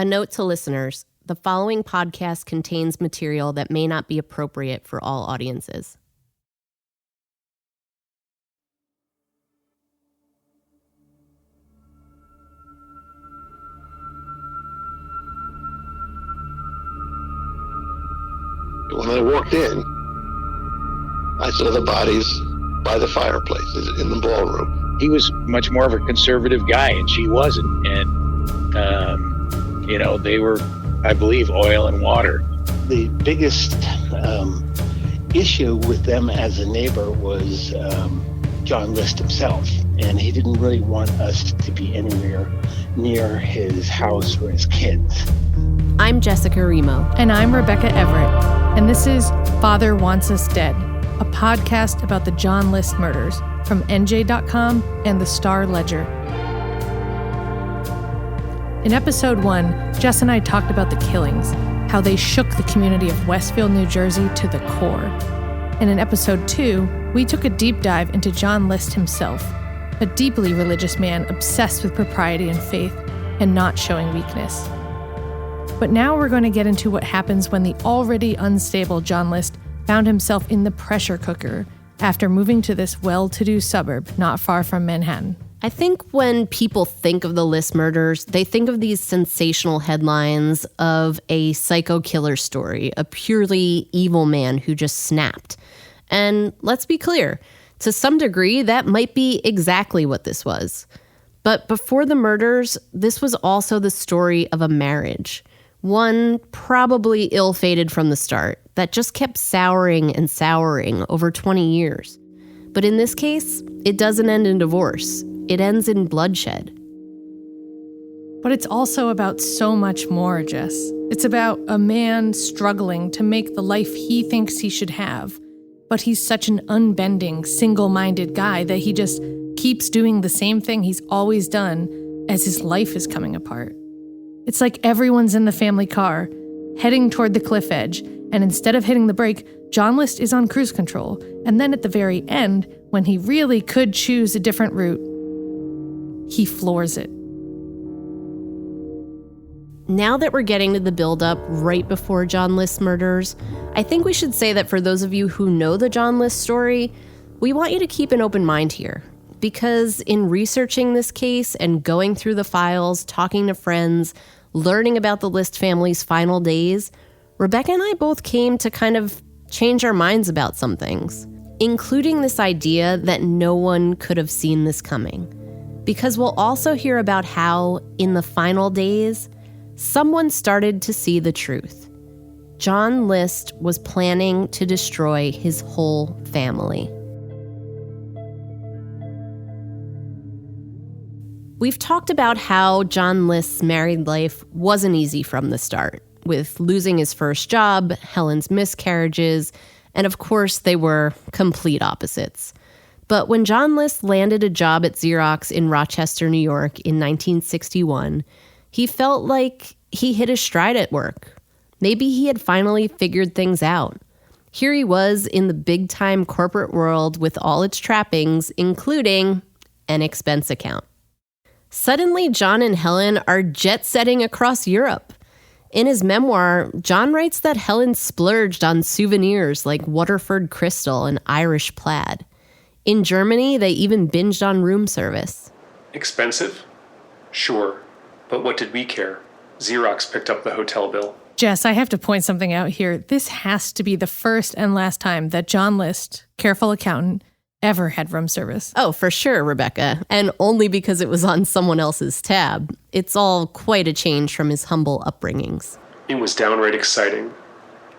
A note to listeners, the following podcast contains material that may not be appropriate for all audiences. When I walked in, I saw the bodies by the fireplace in the ballroom. He was much more of a conservative guy, and she wasn't. And, they were, I believe, oil and water. The biggest issue with them as a neighbor was John List himself. And he didn't really want us to be anywhere near his house or his kids. I'm Jessica Remo. And I'm Rebecca Everett. And this is Father Wants Us Dead, a podcast about the John List murders from NJ.com and the Star Ledger. In episode 1, Jess and I talked about the killings, how they shook the community of Westfield, New Jersey to the core. And in episode 2, we took a deep dive into John List himself, a deeply religious man obsessed with propriety and faith and not showing weakness. But now we're going to get into what happens when the already unstable John List found himself in the pressure cooker after moving to this well-to-do suburb not far from Manhattan. I think when people think of the List murders, they think of these sensational headlines of a psycho killer story, a purely evil man who just snapped. And let's be clear, to some degree, that might be exactly what this was. But before the murders, this was also the story of a marriage. One probably ill-fated from the start, that just kept souring and souring over 20 years. But in this case, it doesn't end in divorce. It ends in bloodshed. But it's also about so much more, Jess. It's about a man struggling to make the life he thinks he should have. But he's such an unbending, single-minded guy that he just keeps doing the same thing he's always done as his life is coming apart. It's like everyone's in the family car, heading toward the cliff edge, and instead of hitting the brake, John List is on cruise control. And then at the very end, when he really could choose a different route, he floors it. Now that we're getting to the buildup right before John List's murders, I think we should say that for those of you who know the John List story, we want you to keep an open mind here. Because in researching this case and going through the files, talking to friends, learning about the List family's final days, Rebecca and I both came to kind of change our minds about some things, including this idea that no one could have seen this coming. Because we'll also hear about how, in the final days, someone started to see the truth. John List was planning to destroy his whole family. We've talked about how John List's married life wasn't easy from the start, with losing his first job, Helen's miscarriages, and of course they were complete opposites. But when John List landed a job at Xerox in Rochester, New York in 1961, he felt like he hit his stride at work. Maybe he had finally figured things out. Here he was in the big-time corporate world with all its trappings, including an expense account. Suddenly, John and Helen are jet-setting across Europe. In his memoir, John writes that Helen splurged on souvenirs like Waterford crystal and Irish plaid. In Germany, they even binged on room service. Expensive? Sure. But what did we care? Xerox picked up the hotel bill. Jess, I have to point something out here. This has to be the first and last time that John List, careful accountant, ever had room service. Oh, for sure, Rebecca. And only because it was on someone else's tab. It's all quite a change from his humble upbringings. It was downright exciting.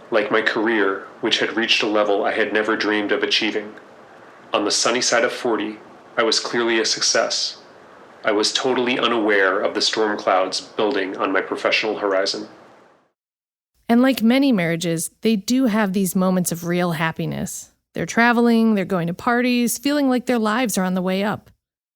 Like my career, which had reached a level I had never dreamed of achieving. On the sunny side of 40, I was clearly a success. I was totally unaware of the storm clouds building on my professional horizon. And like many marriages, they do have these moments of real happiness. They're traveling, they're going to parties, feeling like their lives are on the way up.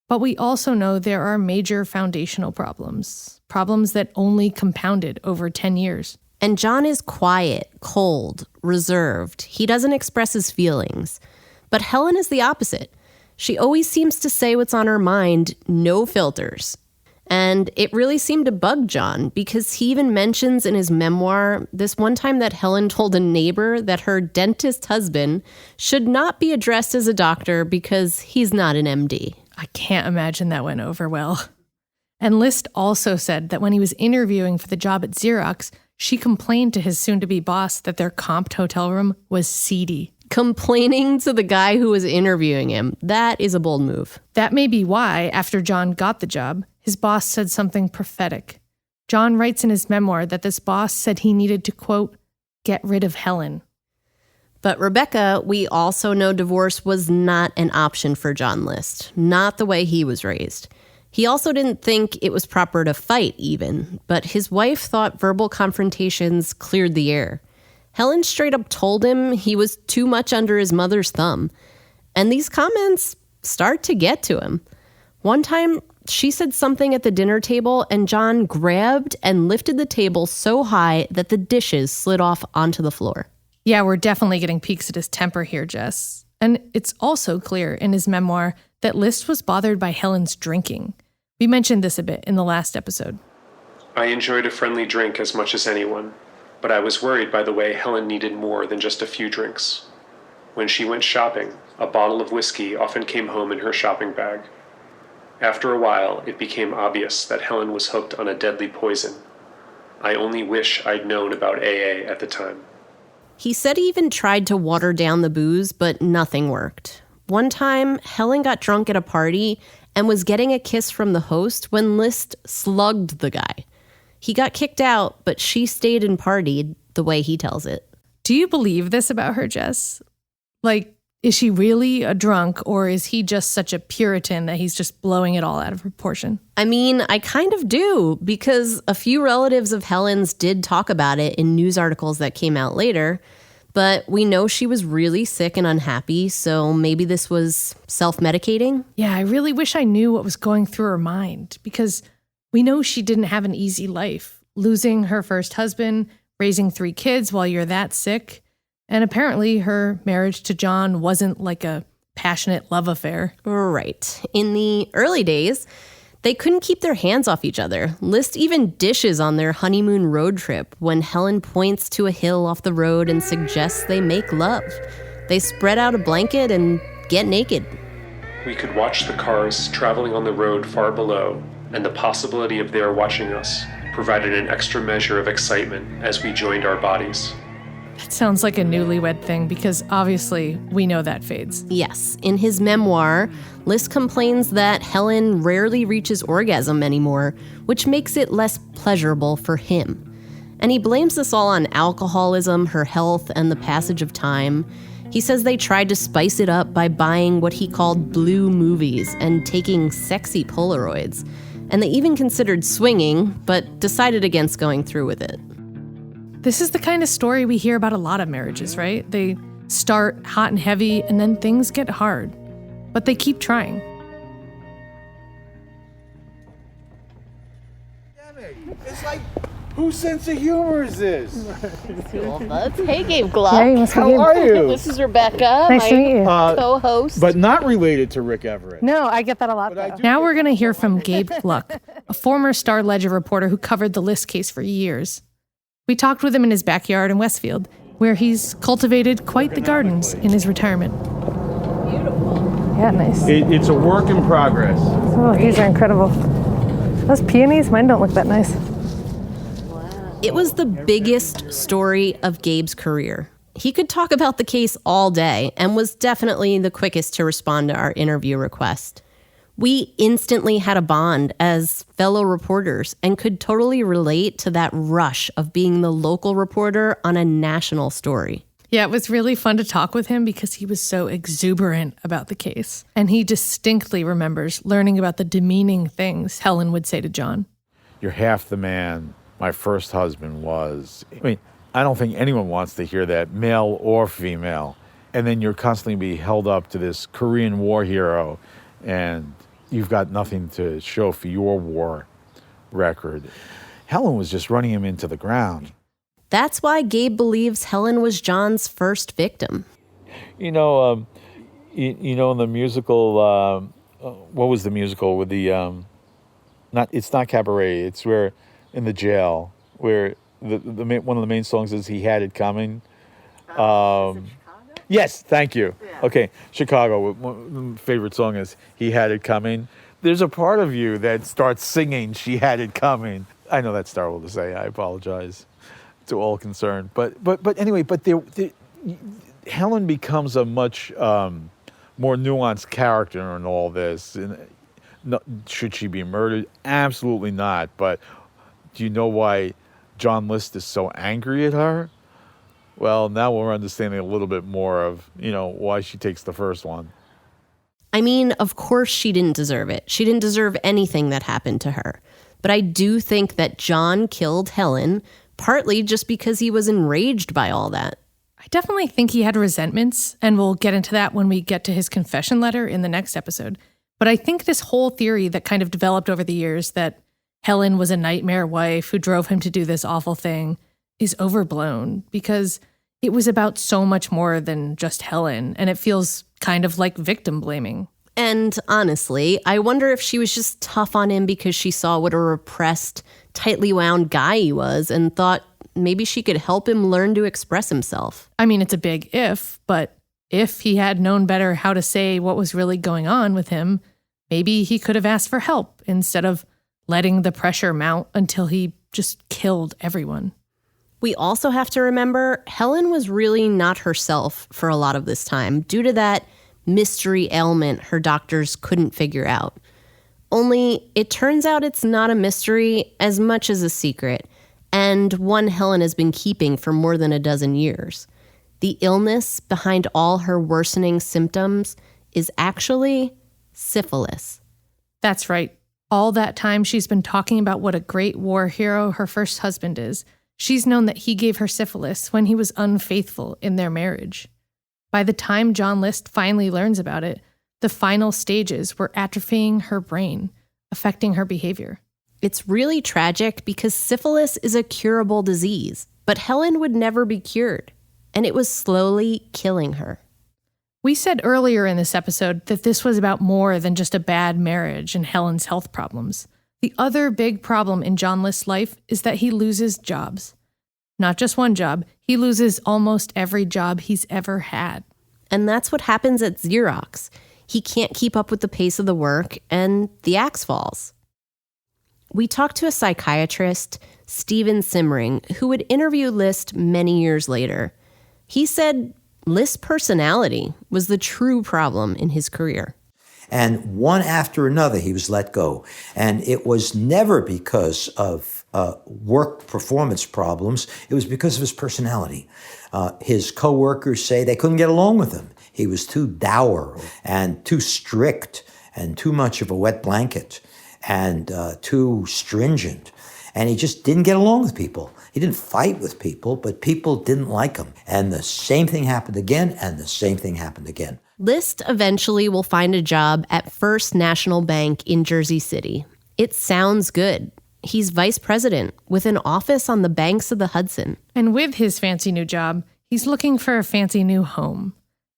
But we also know there are major foundational problems that only compounded over 10 years. And John is quiet, cold, reserved. He doesn't express his feelings. But Helen is the opposite. She always seems to say what's on her mind, no filters. And it really seemed to bug John because he even mentions in his memoir this one time that Helen told a neighbor that her dentist husband should not be addressed as a doctor because he's not an MD. I can't imagine that went over well. And List also said that when he was interviewing for the job at Xerox, she complained to his soon-to-be boss that their comped hotel room was seedy. Complaining to the guy who was interviewing him. That is a bold move. That may be why, after John got the job, his boss said something prophetic. John writes in his memoir that this boss said he needed to, quote, get rid of Helen. But Rebecca, we also know divorce was not an option for John List, not the way he was raised. He also didn't think it was proper to fight even, but his wife thought verbal confrontations cleared the air. Helen straight up told him he was too much under his mother's thumb. And these comments start to get to him. One time, she said something at the dinner table, and John grabbed and lifted the table so high that the dishes slid off onto the floor. Yeah, we're definitely getting peeks at his temper here, Jess. And it's also clear in his memoir that List was bothered by Helen's drinking. We mentioned this a bit in the last episode. I enjoyed a friendly drink as much as anyone, but I was worried by the way Helen needed more than just a few drinks. When she went shopping, a bottle of whiskey often came home in her shopping bag. After a while, it became obvious that Helen was hooked on a deadly poison. I only wish I'd known about AA at the time. He said he even tried to water down the booze, but nothing worked. One time, Helen got drunk at a party and was getting a kiss from the host when List slugged the guy. He got kicked out, but she stayed and partied, the way he tells it. Do you believe this about her, Jess? Like, is she really a drunk, or is he just such a Puritan that he's just blowing it all out of proportion? I mean, I kind of do, because a few relatives of Helen's did talk about it in news articles that came out later, but we know she was really sick and unhappy, so maybe this was self-medicating? Yeah, I really wish I knew what was going through her mind, because we know she didn't have an easy life. Losing her first husband, raising 3 kids while you're that sick. And apparently her marriage to John wasn't like a passionate love affair. Right. In the early days, they couldn't keep their hands off each other. List even dishes on their honeymoon road trip when Helen points to a hill off the road and suggests they make love. They spread out a blanket and get naked. We could watch the cars traveling on the road far below, and the possibility of their watching us provided an extra measure of excitement as we joined our bodies. That sounds like a newlywed thing, because obviously we know that fades. Yes. In his memoir, List complains that Helen rarely reaches orgasm anymore, which makes it less pleasurable for him. And he blames this all on alcoholism, her health, and the passage of time. He says they tried to spice it up by buying what he called blue movies and taking sexy Polaroids. And they even considered swinging, but decided against going through with it. This is the kind of story we hear about a lot of marriages, right? They start hot and heavy, and then things get hard. But they keep trying. It's like, whose sense of humor is this? Hey, Gabe Glock. Yeah, you must be How Gabe. are you? This is Rebecca, Nice to meet you. co-host. But not related to Rick Everett. No, I get that a lot, though. Now we're going to hear from Gabe Gluck, a former Star Ledger reporter who covered the List case for years. We talked with him in his backyard in Westfield, where he's cultivated quite the gardens in his retirement. Beautiful. Yeah, nice. It's a work in progress. Oh, these are incredible. Those peonies, mine don't look that nice. It was the biggest story of Gabe's career. He could talk about the case all day and was definitely the quickest to respond to our interview request. We instantly had a bond as fellow reporters and could totally relate to that rush of being the local reporter on a national story. Yeah, it was really fun to talk with him because he was so exuberant about the case. And he distinctly remembers learning about the demeaning things Helen would say to John. You're half the man my first husband was. I mean, I don't think anyone wants to hear that, male or female. And then you're constantly being held up to this Korean War hero, and you've got nothing to show for your war record. Helen was just running him into the ground. That's why Gabe believes Helen was John's first victim. In the musical, what was the musical with the It's not Cabaret. It's where in the jail where one of the main songs is "He Had It Coming." Is it Chicago? Yes, thank you. Yeah. Okay, Chicago. My favorite song is "He Had It Coming." There's a part of you that starts singing "She Had It Coming." I know that's terrible to say. I apologize to all concerned. But anyway, Helen becomes a much more nuanced character in all this. And should she be murdered? Absolutely not. But do you know why John List is so angry at her? Well, now we're understanding a little bit more of, why she takes the first one. I mean, of course she didn't deserve it. She didn't deserve anything that happened to her. But I do think that John killed Helen, partly just because he was enraged by all that. I definitely think he had resentments, and we'll get into that when we get to his confession letter in the next episode. But I think this whole theory that kind of developed over the years that Helen was a nightmare wife who drove him to do this awful thing is overblown, because it was about so much more than just Helen, and it feels kind of like victim blaming. And honestly, I wonder if she was just tough on him because she saw what a repressed, tightly wound guy he was and thought maybe she could help him learn to express himself. I mean, it's a big if, but if he had known better how to say what was really going on with him, maybe he could have asked for help instead of letting the pressure mount until he just killed everyone. We also have to remember Helen was really not herself for a lot of this time due to that mystery ailment her doctors couldn't figure out. Only it turns out it's not a mystery as much as a secret, and one Helen has been keeping for more than a dozen years. The illness behind all her worsening symptoms is actually syphilis. That's right. All that time she's been talking about what a great war hero her first husband is. She's known that he gave her syphilis when he was unfaithful in their marriage. By the time John List finally learns about it, the final stages were atrophying her brain, affecting her behavior. It's really tragic because syphilis is a curable disease, but Helen would never be cured, and it was slowly killing her. We said earlier in this episode that this was about more than just a bad marriage and Helen's health problems. The other big problem in John List's life is that he loses jobs. Not just one job, he loses almost every job he's ever had. And that's what happens at Xerox. He can't keep up with the pace of the work, and the axe falls. We talked to a psychiatrist, Stephen Simmering, who would interview List many years later. He said List's personality was the true problem in his career. And one after another, he was let go. And it was never because of work performance problems. It was because of his personality. His coworkers say they couldn't get along with him. He was too dour and too strict and too much of a wet blanket and too stringent. And he just didn't get along with people. He didn't fight with people, but people didn't like him. And the same thing happened again, and the same thing happened again. List eventually will find a job at First National Bank in Jersey City. It sounds good. He's vice president with an office on the banks of the Hudson. And with his fancy new job, he's looking for a fancy new home.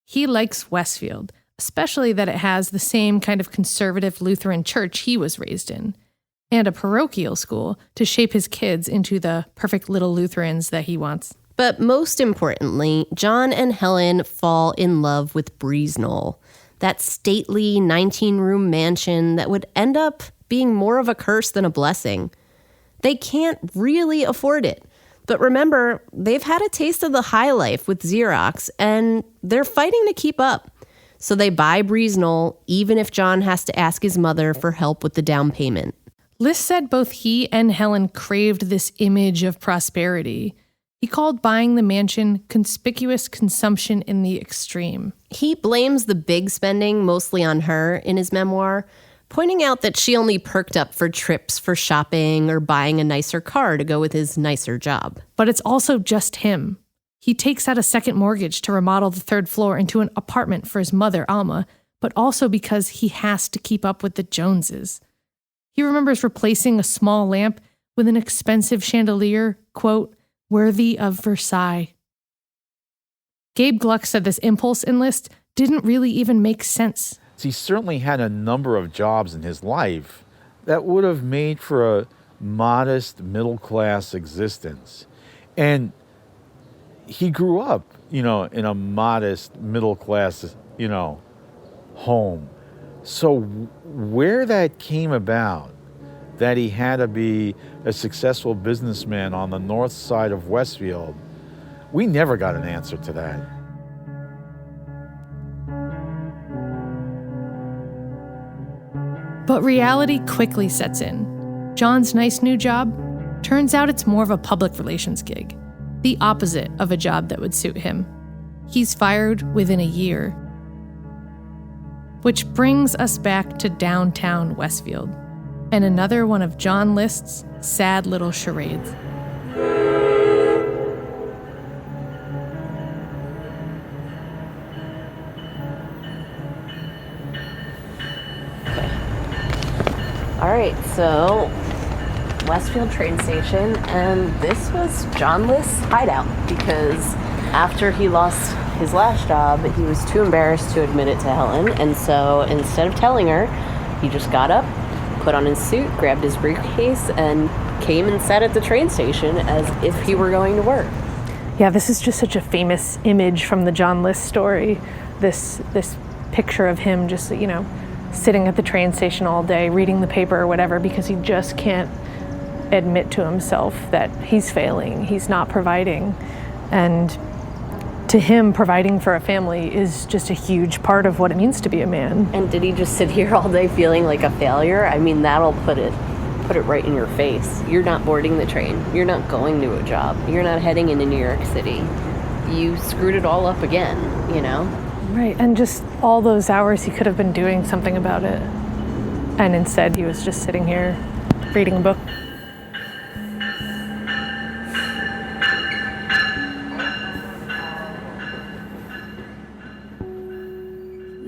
He likes Westfield, especially that it has the same kind of conservative Lutheran church he was raised in, and a parochial school to shape his kids into the perfect little Lutherans that he wants. But most importantly, John and Helen fall in love with Breeze Knoll, that stately 19-room mansion that would end up being more of a curse than a blessing. They can't really afford it. But remember, they've had a taste of the high life with Xerox, and they're fighting to keep up. So they buy Breeze Knoll, even if John has to ask his mother for help with the down payment. List said both he and Helen craved this image of prosperity. He called buying the mansion conspicuous consumption in the extreme. He blames the big spending mostly on her in his memoir, pointing out that she only perked up for trips for shopping or buying a nicer car to go with his nicer job. But it's also just him. He takes out a second mortgage to remodel the third floor into an apartment for his mother, Alma, but also because he has to keep up with the Joneses. He remembers replacing a small lamp with an expensive chandelier, quote, worthy of Versailles. Gabe Gluck said this impulse in List didn't really even make sense. He certainly had a number of jobs in his life that would have made for a modest middle-class existence. And he grew up, in a modest middle-class, home. So where that came about, that he had to be a successful businessman on the north side of Westfield, we never got an answer to that. But reality quickly sets in. John's nice new job turns out it's more of a public relations gig, the opposite of a job that would suit him. He's fired within a year. Which brings us back to downtown Westfield, and another one of John List's sad little charades. All right, so Westfield train station, and this was John List's hideout because after he lost his last job, he was too embarrassed to admit it to Helen, and so instead of telling her, he just got up, put on his suit, grabbed his briefcase, and came and sat at the train station as if he were going to work. Yeah, this is just such a famous image from the John List story. This picture of him just, sitting at the train station all day, reading the paper or whatever, because he just can't admit to himself that he's failing, he's not providing. And to him, providing for a family is just a huge part of what it means to be a man. And did he just sit here all day feeling like a failure? I mean, that'll put it right in your face. You're not boarding the train. You're not going to a job. You're not heading into New York City. You screwed it all up again, Right, and just all those hours he could have been doing something about it. And instead he was just sitting here reading a book.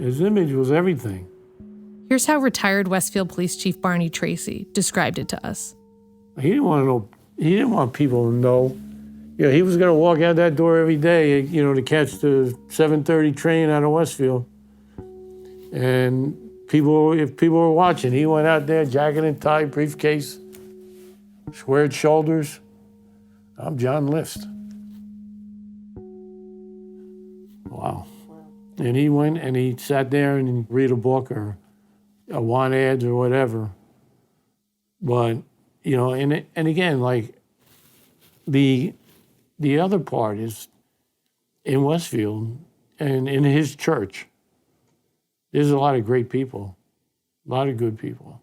His image was everything. Here's how retired Westfield Police Chief Barney Tracy described it to us. He didn't want people to know. He was going to walk out that door every day, to catch the 7:30 train out of Westfield. And if people were watching, he went out there, jacket and tie, briefcase, squared shoulders. I'm John List. Wow. And he went and he sat there and read a book or want ads or whatever. But, and again, like the other part is in Westfield and in his church, there's a lot of great people, a lot of good people.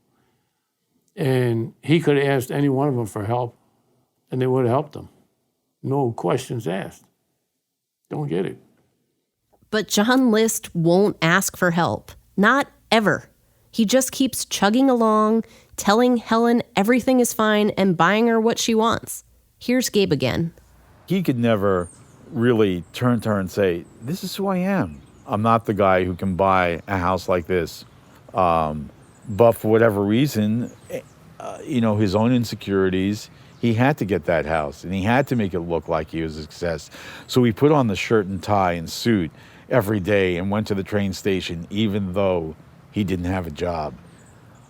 And he could have asked any one of them for help and they would have helped him. No questions asked. Don't get it. But John List won't ask for help. Not ever. He just keeps chugging along, telling Helen everything is fine and buying her what she wants. Here's Gabe again. He could never really turn to her and say, this is who I am. I'm not the guy who can buy a house like this. But for whatever reason, his own insecurities, he had to get that house and he had to make it look like he was a success. So he put on the shirt and tie and suit every day and went to the train station even though he didn't have a job.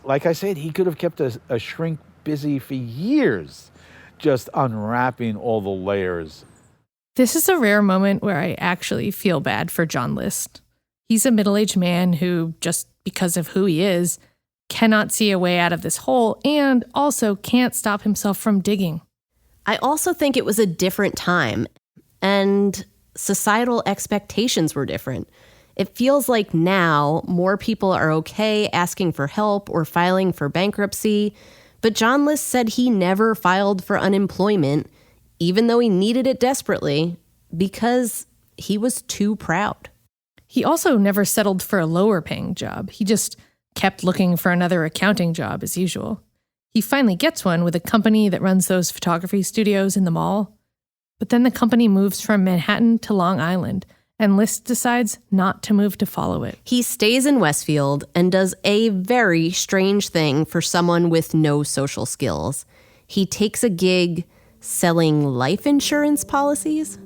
Like I said, he could have kept a shrink busy for years, just unwrapping all the layers. This is a rare moment where I actually feel bad for John List. He's a middle-aged man who, just because of who he is, cannot see a way out of this hole and also can't stop himself from digging. I also think it was a different time, and societal expectations were different. It feels like now more people are okay asking for help or filing for bankruptcy, but John List said he never filed for unemployment, even though he needed it desperately, because he was too proud. He also never settled for a lower-paying job. He just kept looking for another accounting job as usual. He finally gets one with a company that runs those photography studios in the mall. But then the company moves from Manhattan to Long Island, and List decides not to move to follow it. He stays in Westfield and does a very strange thing for someone with no social skills. He takes a gig selling life insurance policies.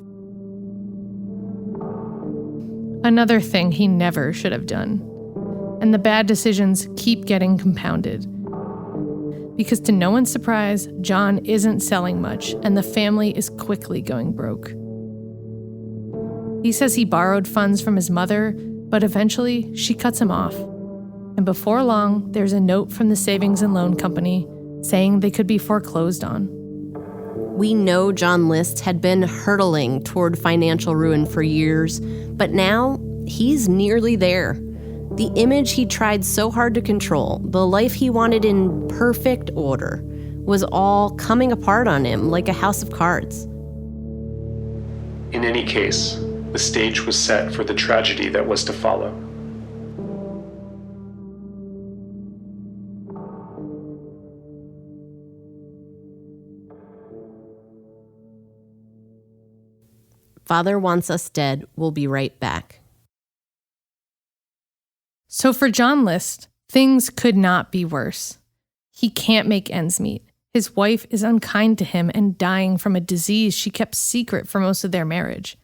Another thing he never should have done. And the bad decisions keep getting compounded. Because to no one's surprise, John isn't selling much, and the family is quickly going broke. He says he borrowed funds from his mother, but eventually she cuts him off. And before long, there's a note from the savings and loan company saying they could be foreclosed on. We know John List had been hurtling toward financial ruin for years, but now he's nearly there. The image he tried so hard to control, the life he wanted in perfect order, was all coming apart on him like a house of cards. In any case, the stage was set for the tragedy that was to follow. Father Wants Us Dead. We'll be right back. So for John List, things could not be worse. He can't make ends meet. His wife is unkind to him and dying from a disease she kept secret for most of their marriage.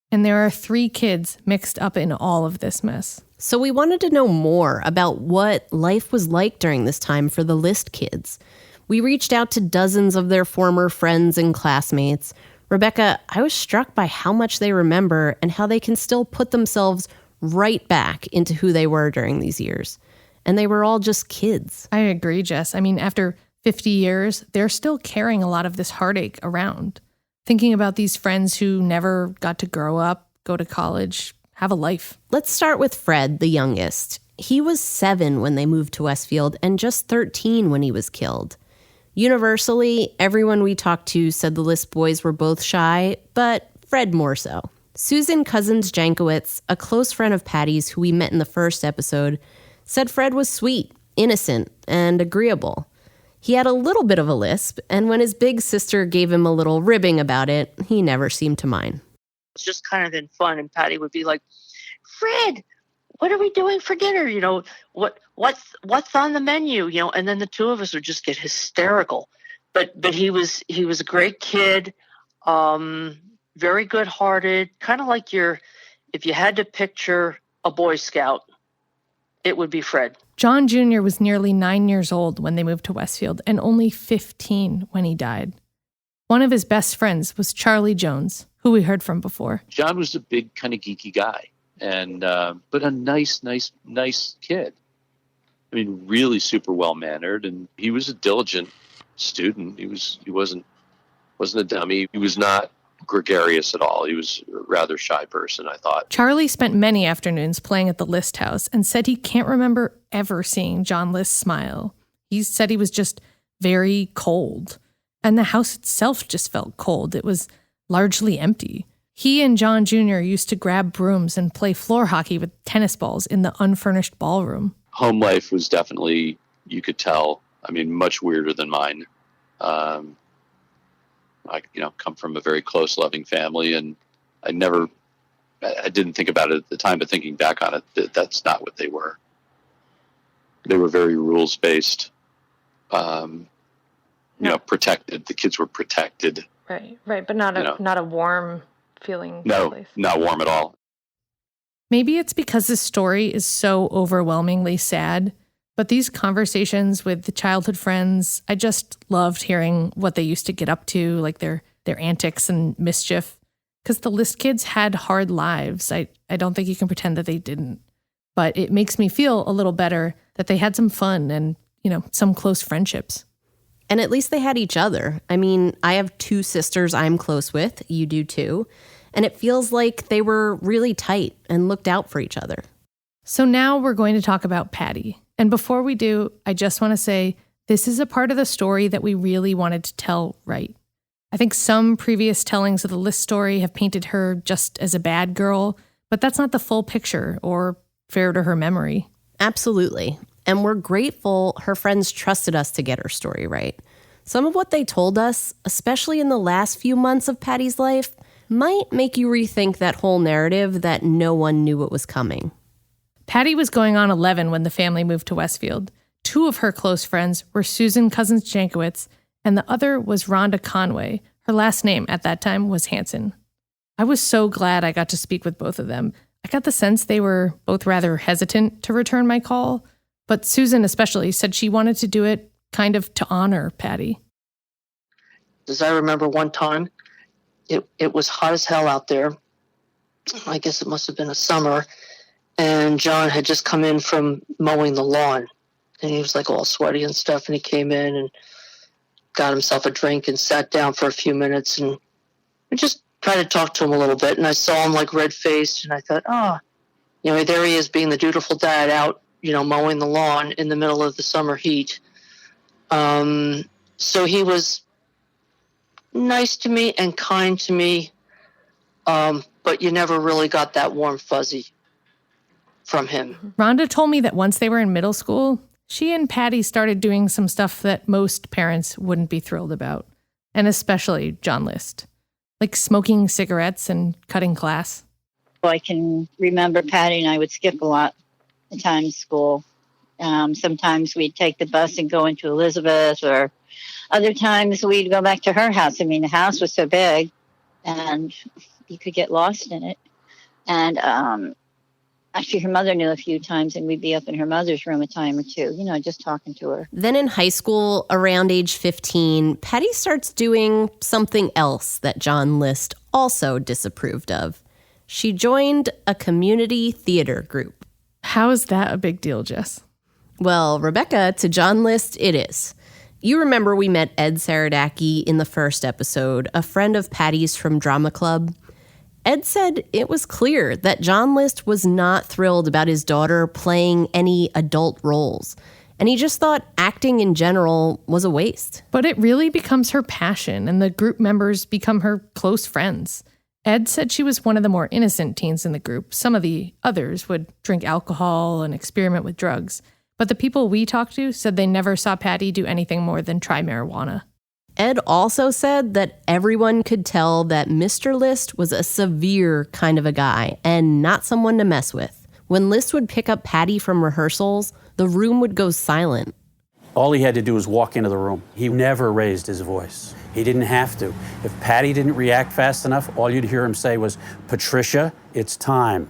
And there are 3 kids mixed up in all of this mess. So we wanted to know more about what life was like during this time for the List kids. We reached out to dozens of their former friends and classmates. Rebecca, I was struck by how much they remember and how they can still put themselves right back into who they were during these years. And they were all just kids. I agree, Jess. I mean, after 50 years, they're still carrying a lot of this heartache around. Thinking about these friends who never got to grow up, go to college, have a life. Let's start with Fred, the youngest. He was 7 when they moved to Westfield and just 13 when he was killed. Universally, everyone we talked to said the List boys were both shy, but Fred more so. Susan Cousins-Jankowicz, a close friend of Patty's who we met in the first episode, said Fred was sweet, innocent, and agreeable. He had a little bit of a lisp, and when his big sister gave him a little ribbing about it, he never seemed to mind. It's just kind of in fun, and Patty would be like, Fred, what are we doing for dinner? You know, what's on the menu? You know, and then the 2 of us would just get hysterical. But he was a great kid, very good-hearted, kind of like if you had to picture a Boy Scout, it would be Fred. John Jr. was nearly 9 years old when they moved to Westfield and only 15 when he died. One of his best friends was Charlie Jones, who we heard from before. John was a big kind of geeky guy, and but a nice kid. I mean, really super well-mannered, and he was a diligent student. He wasn't a dummy. He was not gregarious at all. He was a rather shy person, I thought. Charlie spent many afternoons playing at the List house and said he can't remember ever seeing John List smile. He said he was just very cold. And the house itself just felt cold. It was largely empty. He and John Jr. used to grab brooms and play floor hockey with tennis balls in the unfurnished ballroom. Home life was definitely, you could tell, I mean, much weirder than mine. I come from a very close, loving family, and I didn't think about it at the time, but thinking back on it, that's not what they were. They were very rules-based, protected. The kids were protected. Right, but not a warm feeling. No, not warm at all. Maybe it's because this story is so overwhelmingly sad, but these conversations with the childhood friends, I just loved hearing what they used to get up to, like their antics and mischief. Because the List kids had hard lives. I don't think you can pretend that they didn't. But it makes me feel a little better that they had some fun and, some close friendships. And at least they had each other. I mean, I have 2 sisters I'm close with. You do too. And it feels like they were really tight and looked out for each other. So now we're going to talk about Patty. And before we do, I just want to say this is a part of the story that we really wanted to tell right. I think some previous tellings of the List story have painted her just as a bad girl, but that's not the full picture or fair to her memory. Absolutely. And we're grateful her friends trusted us to get her story right. Some of what they told us, especially in the last few months of Patty's life, might make you rethink that whole narrative that no one knew what was coming. Patty was going on 11 when the family moved to Westfield. 2 of her close friends were Susan Cousins-Jankowicz, and the other was Rhonda Conway. Her last name at that time was Hansen. I was so glad I got to speak with both of them. I got the sense they were both rather hesitant to return my call, but Susan especially said she wanted to do it kind of to honor Patty. As I remember one time, it was hot as hell out there. I guess it must have been a summer. And John had just come in from mowing the lawn. And he was like all sweaty and stuff. And he came in and got himself a drink and sat down for a few minutes. And I just tried to talk to him a little bit. And I saw him like red-faced. And I thought, there he is being the dutiful dad out, mowing the lawn in the middle of the summer heat. So he was nice to me and kind to me. But you never really got that warm fuzzy from him. Rhonda told me that once they were in middle school, she and Patty started doing some stuff that most parents wouldn't be thrilled about, and especially John List, like smoking cigarettes and cutting class. I can remember Patty and I would skip a lot of time to school. Sometimes we'd take the bus and go into Elizabeth, or other times we'd go back to her house. I mean, the house was so big and you could get lost in it. And actually, her mother knew a few times, and we'd be up in her mother's room a time or two, just talking to her. Then in high school, around age 15, Patty starts doing something else that John List also disapproved of. She joined a community theater group. How is that a big deal, Jess? Well, Rebecca, to John List, it is. You remember we met Ed Saradaki in the first episode, a friend of Patty's from Drama Club. Ed said it was clear that John List was not thrilled about his daughter playing any adult roles, and he just thought acting in general was a waste. But it really becomes her passion, and the group members become her close friends. Ed said she was one of the more innocent teens in the group. Some of the others would drink alcohol and experiment with drugs. But the people we talked to said they never saw Patty do anything more than try marijuana. Ed also said that everyone could tell that Mr. List was a severe kind of a guy and not someone to mess with. When List would pick up Patty from rehearsals, the room would go silent. All he had to do was walk into the room. He never raised his voice. He didn't have to. If Patty didn't react fast enough, all you'd hear him say was, "Patricia, it's time."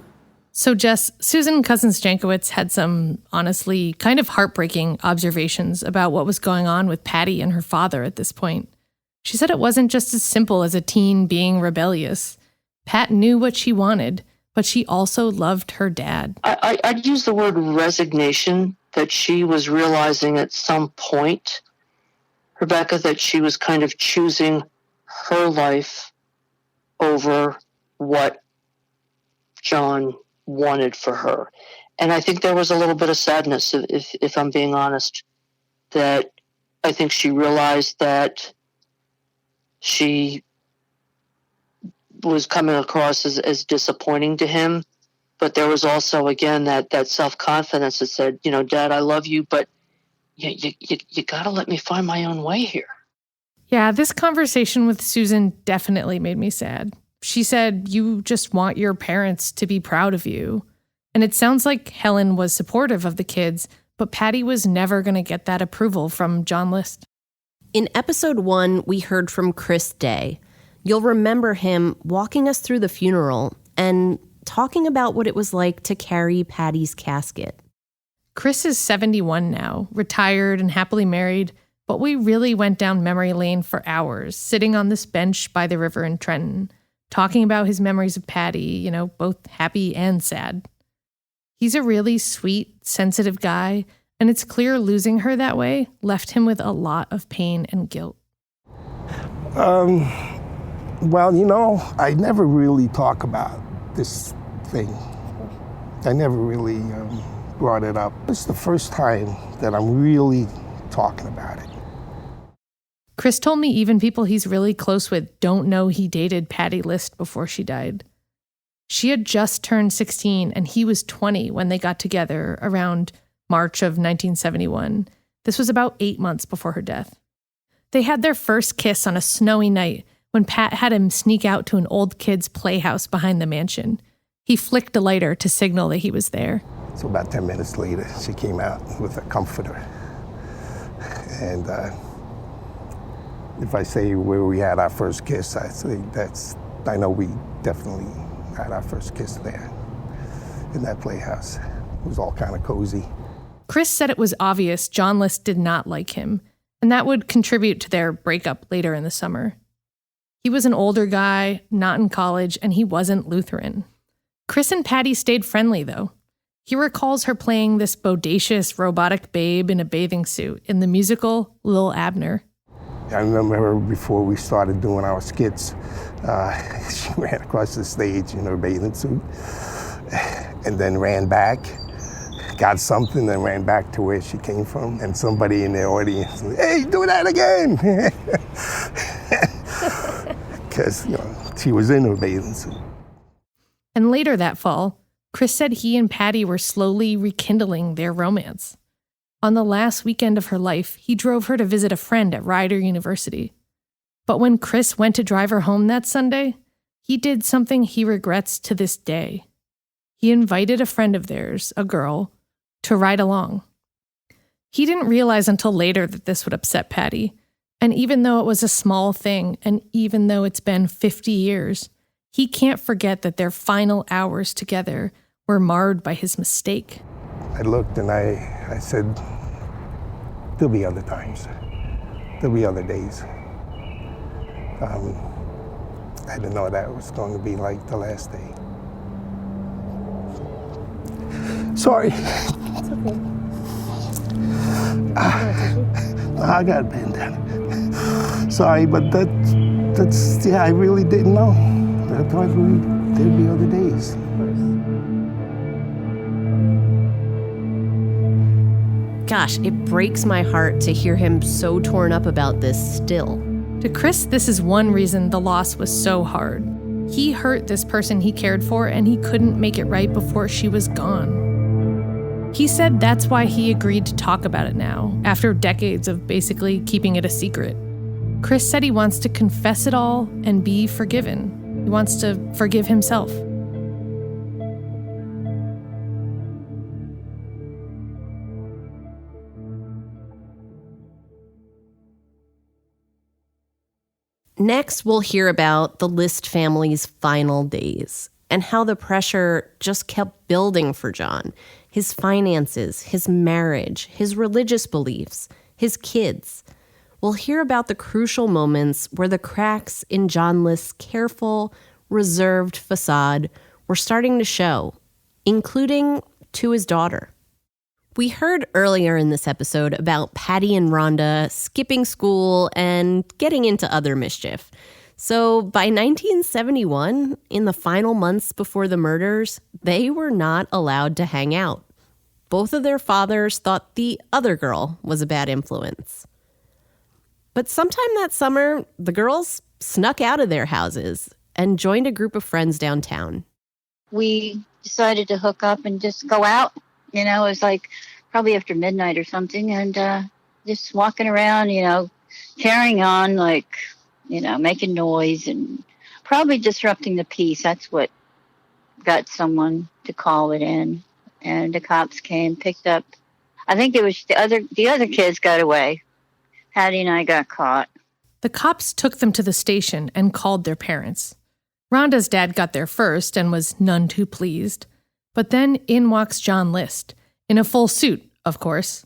So Jess, Susan Cousins-Jankowicz had some, honestly, kind of heartbreaking observations about what was going on with Patty and her father at this point. She said it wasn't just as simple as a teen being rebellious. Pat knew what she wanted, but she also loved her dad. I'd use the word resignation, that she was realizing at some point, Rebecca, that she was kind of choosing her life over what John wanted for her. And I think there was a little bit of sadness, if I'm being honest, that I think she realized that she was coming across as disappointing to him. But there was also, again, that self-confidence that said, Dad, I love you, but you got to let me find my own way here. Yeah, this conversation with Susan definitely made me sad. She said, you just want your parents to be proud of you. And it sounds like Helen was supportive of the kids, but Patty was never going to get that approval from John List. In episode 1, we heard from Chris Day. You'll remember him walking us through the funeral and talking about what it was like to carry Patty's casket. Chris is 71 now, retired and happily married, but we really went down memory lane for hours, sitting on this bench by the river in Trenton, talking about his memories of Patty, both happy and sad. He's a really sweet, sensitive guy, and it's clear losing her that way left him with a lot of pain and guilt. Well, I never really talk about this thing. I never really brought it up. It's the first time that I'm really talking about it. Chris told me even people he's really close with don't know he dated Patty List before she died. She had just turned 16 and he was 20 when they got together around March of 1971. This was about 8 months before her death. They had their first kiss on a snowy night when Pat had him sneak out to an old kid's playhouse behind the mansion. He flicked a lighter to signal that he was there. So about 10 minutes later, she came out with a comforter. And if I say where we had our first kiss, I say I know we definitely had our first kiss there in that playhouse. It was all kind of cozy. Chris said it was obvious John List did not like him, And that would contribute to their breakup later in the summer. He was an older guy, not in college, and he wasn't Lutheran. Chris and Patty stayed friendly, though. He recalls her playing this bodacious, robotic babe in a bathing suit in the musical Lil Abner. I remember her before we started doing our skits. She ran across the stage in her bathing suit and then ran back, got something, and ran back to where she came from. And somebody in the audience said, "Hey, do that again!" Because, she was in her bathing suit. And later that fall, Chris said he and Patty were slowly rekindling their romance. On the last weekend of her life, he drove her to visit a friend at Rider University. But when Chris went to drive her home that Sunday, he did something he regrets to this day. He invited a friend of theirs, a girl, to ride along. He didn't realize until later that this would upset Patty. And even though it was a small thing, and even though it's been 50 years, he can't forget that their final hours together were marred by his mistake. I looked and I said, there'll be other times. There'll be other days. I didn't know that was going to be like the last day. Sorry. It's okay. I got a bandana. Sorry, but that's I really didn't know. I thought there'd be other days. Gosh, it breaks my heart to hear him so torn up about this still. To Chris, this is one reason the loss was so hard. He hurt this person he cared for, and he couldn't make it right before she was gone. He said that's why he agreed to talk about it now, after decades of basically keeping it a secret. Chris said he wants to confess it all and be forgiven. He wants to forgive himself. Next, we'll hear about the List family's final days and how the pressure just kept building for John. His finances, his marriage, his religious beliefs, his kids. We'll hear about the crucial moments where the cracks in John List's careful, reserved facade were starting to show, including to his daughter. We heard earlier in this episode about Patty and Rhonda skipping school and getting into other mischief. So by 1971, in the final months before the murders, they were not allowed to hang out. Both of their fathers thought the other girl was a bad influence. But sometime that summer, the girls snuck out of their houses and joined a group of friends downtown. We decided to hook up and just go out. It was like probably after midnight or something, and just walking around, carrying on, making noise and probably disrupting the peace. That's what got someone to call it in. And the cops came, picked up. I think it was the other kids got away. Patty and I got caught. The cops took them to the station and called their parents. Rhonda's dad got there first and was none too pleased. But then in walks John List, in a full suit, of course,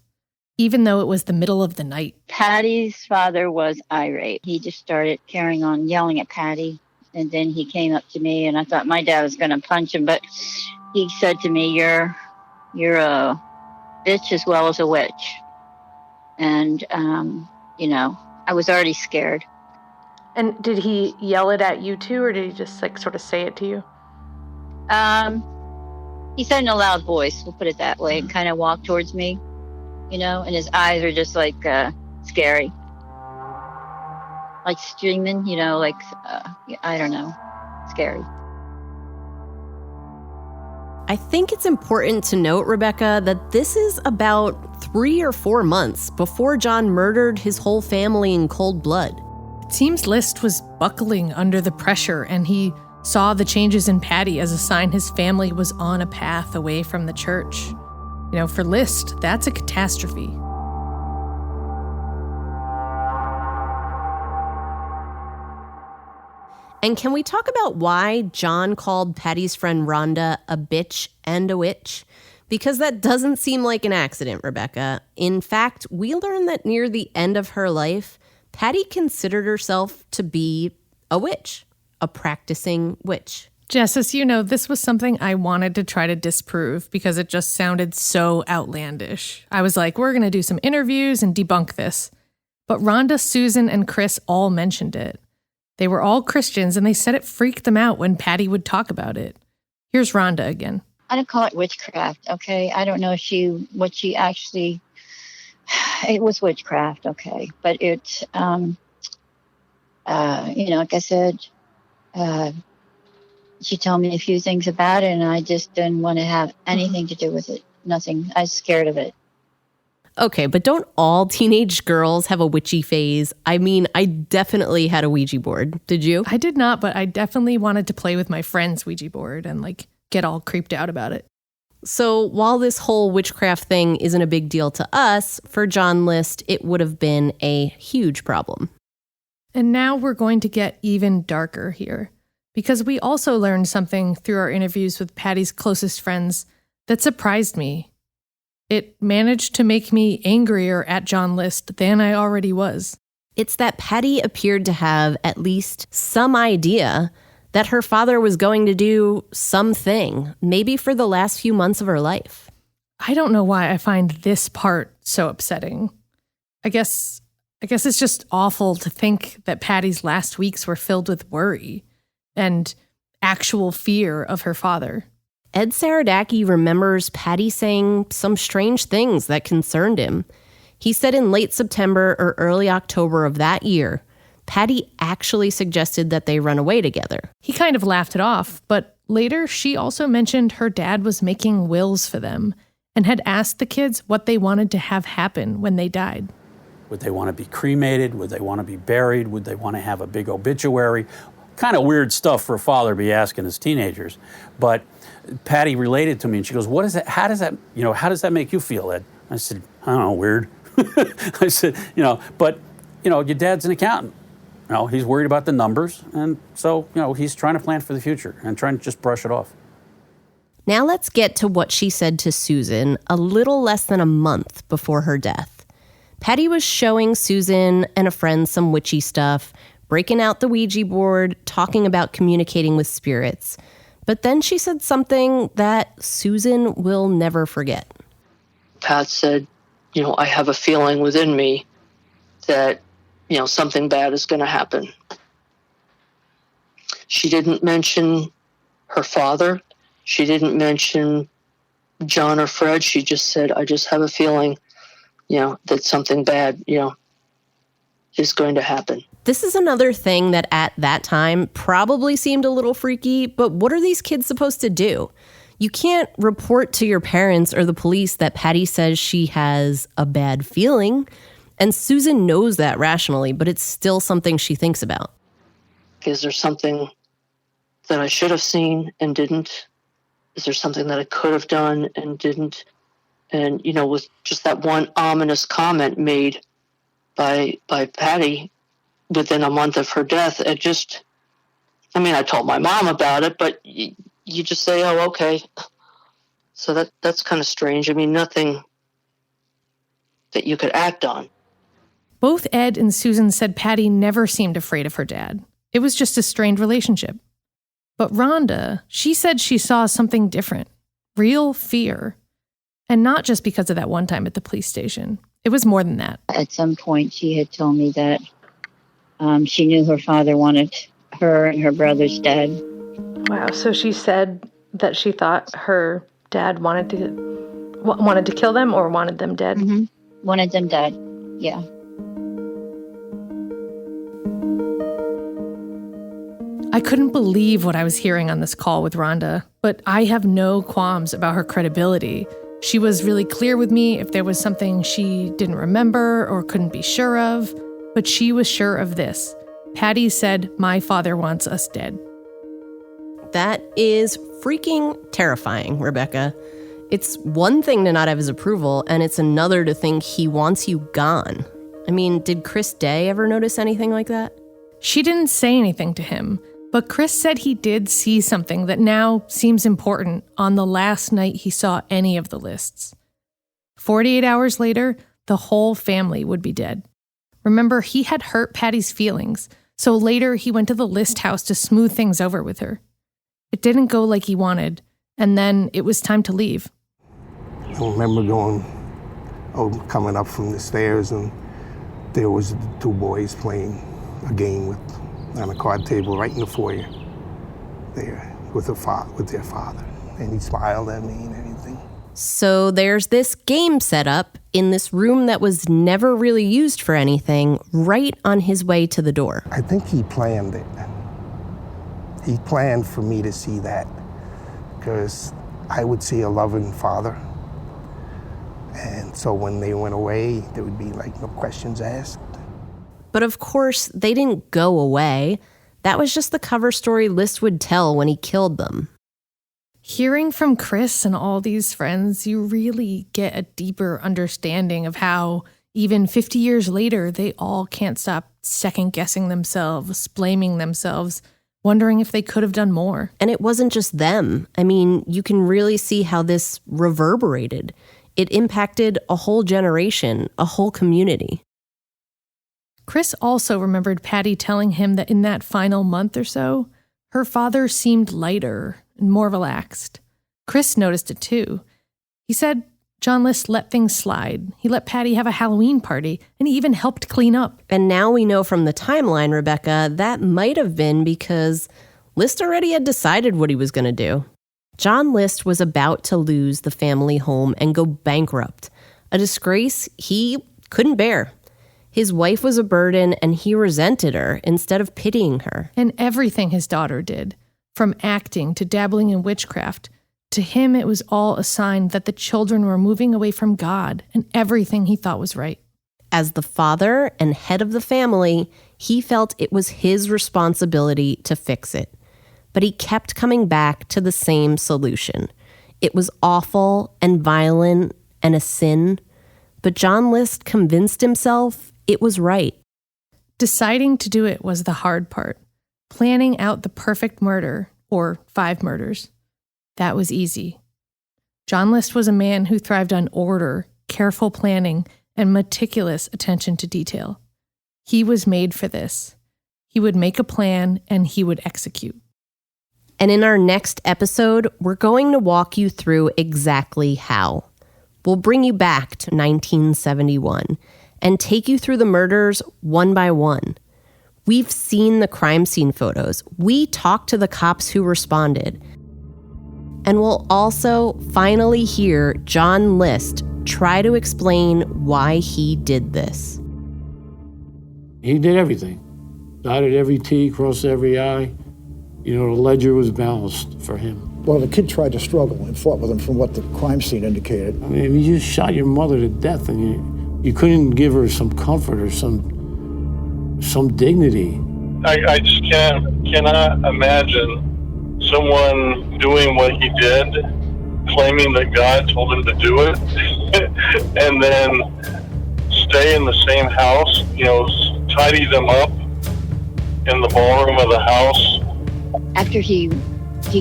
even though it was the middle of the night. Patty's father was irate. He just started carrying on, yelling at Patty. And then he came up to me, and I thought my dad was going to punch him. But he said to me, you're a bitch as well as a witch. And, I was already scared. And did he yell it at you too, or did he just sort of say it to you? He said in a loud voice, we'll put it that way, and kind of walked towards me, and his eyes are just scary. Like streaming, I don't know, scary. I think it's important to note, Rebecca, that this is about 3 or 4 months before John murdered his whole family in cold blood. It seems List was buckling under the pressure, and he saw the changes in Patty as a sign his family was on a path away from the church. For List, that's a catastrophe. And can we talk about why John called Patty's friend Rhonda a bitch and a witch? Because that doesn't seem like an accident, Rebecca. In fact, we learned that near the end of her life, Patty considered herself to be a witch, a practicing witch. Jess, as you know, this was something I wanted to try to disprove because it just sounded so outlandish. I was like, we're going to do some interviews and debunk this. But Rhonda, Susan, and Chris all mentioned it. They were all Christians, and they said it freaked them out when Patty would talk about it. Here's Rhonda again. I don't call it witchcraft, okay? I don't know it was witchcraft, okay? But it, like I said, she told me a few things about it, and I just didn't want to have anything to do with it. Nothing. I was scared of it. Okay, but don't all teenage girls have a witchy phase? I mean, I definitely had a Ouija board. Did you? I did not, but I definitely wanted to play with my friend's Ouija board and get all creeped out about it. So while this whole witchcraft thing isn't a big deal to us, for John List, it would have been a huge problem. And now we're going to get even darker here. Because we also learned something through our interviews with Patty's closest friends that surprised me. It managed to make me angrier at John List than I already was. It's that Patty appeared to have at least some idea that her father was going to do something, maybe for the last few months of her life. I don't know why I find this part so upsetting. I guess it's just awful to think that Patty's last weeks were filled with worry and actual fear of her father. Ed Saradaki remembers Patty saying some strange things that concerned him. He said in late September or early October of that year, Patty actually suggested that they run away together. He kind of laughed it off, but later she also mentioned her dad was making wills for them and had asked the kids what they wanted to have happen when they died. Would they want to be cremated? Would they want to be buried? Would they want to have a big obituary? Kind of weird stuff for a father to be asking his teenagers. But Patty related to me and she goes, "What is that? How does that make you feel, Ed?" I said, "I don't know, weird." I said, but your dad's an accountant. He's worried about the numbers. And so, he's trying to plan for the future and trying to just brush it off. Now let's get to what she said to Susan a little less than a month before her death. Patty was showing Susan and a friend some witchy stuff, breaking out the Ouija board, talking about communicating with spirits. But then she said something that Susan will never forget. Pat said, I have a feeling within me that, something bad is going to happen. She didn't mention her father. She didn't mention John or Fred. She just said, I just have a feeling, that something bad, is going to happen. This is another thing that at that time probably seemed a little freaky, but what are these kids supposed to do? You can't report to your parents or the police that Patty says she has a bad feeling. And Susan knows that rationally, but it's still something she thinks about. Is there something that I should have seen and didn't? Is there something that I could have done and didn't? And, with just that one ominous comment made by Patty within a month of her death, I told my mom about it, but you just say, oh, okay. So that's kind of strange. Nothing that you could act on. Both Ed and Susan said Patty never seemed afraid of her dad. It was just a strained relationship. But Rhonda, she said she saw something different, real fear. And not just because of that one time at the police station. It was more than that. At some point, she had told me that she knew her father wanted her and her brothers dead. Wow, so she said that she thought her dad wanted to kill them or wanted them dead? Mm-hmm. Wanted them dead, yeah. I couldn't believe what I was hearing on this call with Rhonda, but I have no qualms about her credibility. She was really clear with me if there was something she didn't remember or couldn't be sure of, but she was sure of this. Patty said, "My father wants us dead." That is freaking terrifying, Rebecca. It's one thing to not have his approval, and it's another to think he wants you gone. Did Chris Day ever notice anything like that? She didn't say anything to him, But Chris said he did see something that now seems important on the last night he saw any of the lists. 48 hours later, the whole family would be dead. Remember, he had hurt Patty's feelings, so later he went to the list house to smooth things over with her. It didn't go like he wanted, and then it was time to leave. I remember coming up from the stairs, and there was the two boys playing a game on a card table right in the foyer there with their father. And he smiled at me and everything. So there's this game set up in this room that was never really used for anything, right on his way to the door. I think he planned it. He planned for me to see that, because I would see a loving father. And so when they went away, there would be like no questions asked. But of course, they didn't go away. That was just the cover story List would tell when he killed them. Hearing from Chris and all these friends, you really get a deeper understanding of how, even 50 years later, they all can't stop second-guessing themselves, blaming themselves, wondering if they could have done more. And it wasn't just them. I mean, you can really see how this reverberated. It impacted a whole generation, a whole community. Chris also remembered Patty telling him that in that final month or so, her father seemed lighter and more relaxed. Chris noticed it too. He said John List let things slide. He let Patty have a Halloween party, and he even helped clean up. And now we know from the timeline, Rebecca, that might have been because List already had decided what he was going to do. John List was about to lose the family home and go bankrupt, a disgrace he couldn't bear. His wife was a burden, and he resented her instead of pitying her. And everything his daughter did, from acting to dabbling in witchcraft, to him it was all a sign that the children were moving away from God and everything he thought was right. As the father and head of the family, he felt it was his responsibility to fix it. But he kept coming back to the same solution. It was awful and violent and a sin, but John List convinced himself it was right. Deciding to do it was the hard part. Planning out the perfect murder, or 5 murders, that was easy. John List was a man who thrived on order, careful planning, and meticulous attention to detail. He was made for this. He would make a plan, and he would execute. And in our next episode, we're going to walk you through exactly how. We'll bring you back to 1971 and take you through the murders one by one. We've seen the crime scene photos. We talked to the cops who responded. And we'll also finally hear John List try to explain why he did this. He did everything. Dotted every T, crossed every I. You know, the ledger was balanced for him. Well, the kid tried to struggle and fought with him from what the crime scene indicated. I mean, you just shot your mother to death, and you couldn't give her some comfort or some dignity. I just cannot imagine someone doing what he did, claiming that God told him to do it, and then stay in the same house, you know, tidy them up in the ballroom of the house. After he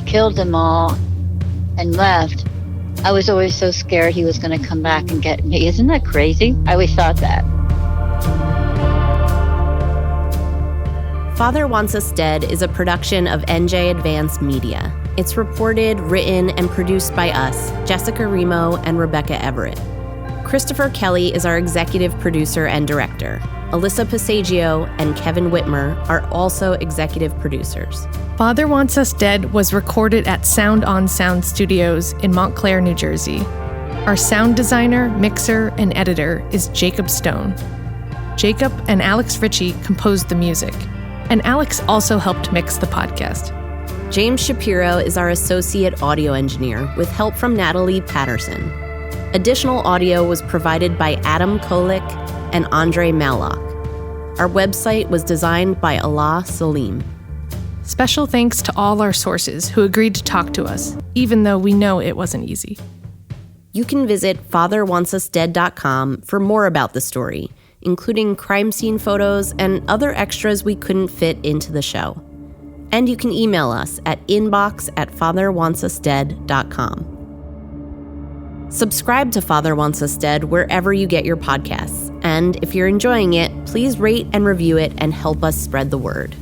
killed them all and left, I was always so scared he was going to come back and get me. Isn't that crazy? I always thought that. Father Wants Us Dead is a production of NJ Advanced Media. It's reported, written, and produced by us, Jessica Remo and Rebecca Everett. Christopher Kelly is our executive producer and director. Alyssa Passaggio and Kevin Whitmer are also executive producers. Father Wants Us Dead was recorded at Sound on Sound Studios in Montclair, New Jersey. Our sound designer, mixer, and editor is Jacob Stone. Jacob and Alex Ritchie composed the music, and Alex also helped mix the podcast. James Shapiro is our associate audio engineer with help from Natalie Patterson. Additional audio was provided by Adam Kolik and Andre Mallock. Our website was designed by Allah Salim. Special thanks to all our sources who agreed to talk to us, even though we know it wasn't easy. You can visit fatherwantsusdead.com for more about the story, including crime scene photos and other extras we couldn't fit into the show. And you can email us at inbox@fatherwantsusdead.com. Subscribe to Father Wants Us Dead wherever you get your podcasts. And if you're enjoying it, please rate and review it and help us spread the word.